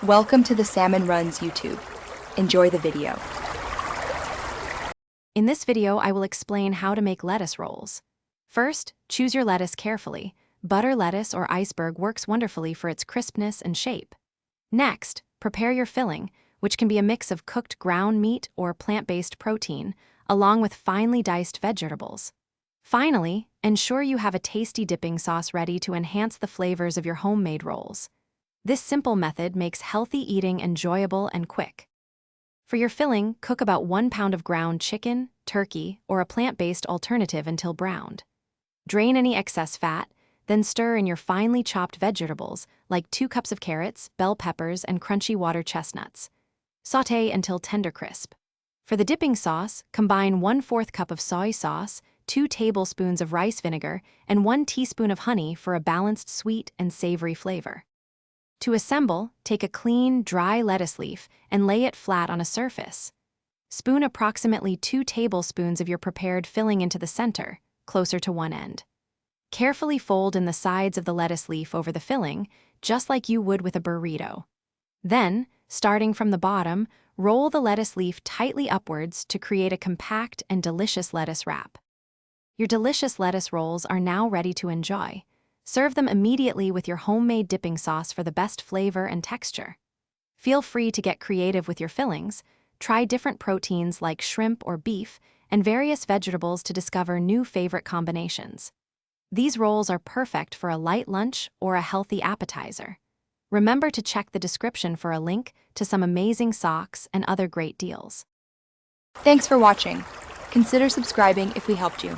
Welcome to the Salmon Runs YouTube. Enjoy the video. In this video, I will explain how to make lettuce rolls. First, choose your lettuce carefully. Butter lettuce or iceberg works wonderfully for its crispness and shape. Next, prepare your filling, which can be a mix of cooked ground meat or plant-based protein, along with finely diced vegetables. Finally, ensure you have a tasty dipping sauce ready to enhance the flavors of your homemade rolls. This simple method makes healthy eating enjoyable and quick. For your filling, cook about 1 pound of ground chicken, turkey, or a plant-based alternative until browned. Drain any excess fat, then stir in your finely chopped vegetables like 2 cups of carrots, bell peppers, and crunchy water chestnuts. Sauté until tender crisp. For the dipping sauce, combine 1/4 cup of soy sauce, 2 tablespoons of rice vinegar, and 1 teaspoon of honey for a balanced sweet and savory flavor. To assemble, take a clean, dry lettuce leaf and lay it flat on a surface. Spoon approximately 2 tablespoons of your prepared filling into the center, closer to one end. Carefully fold in the sides of the lettuce leaf over the filling, just like you would with a burrito. Then, starting from the bottom, roll the lettuce leaf tightly upwards to create a compact and delicious lettuce wrap. Your delicious lettuce rolls are now ready to enjoy. Serve them immediately with your homemade dipping sauce for the best flavor and texture. Feel free to get creative with your fillings. Try different proteins like shrimp or beef and various vegetables to discover new favorite combinations. These rolls are perfect for a light lunch or a healthy appetizer. Remember to check the description for a link to some amazing socks and other great deals. Thanks for watching. Consider subscribing if we helped you.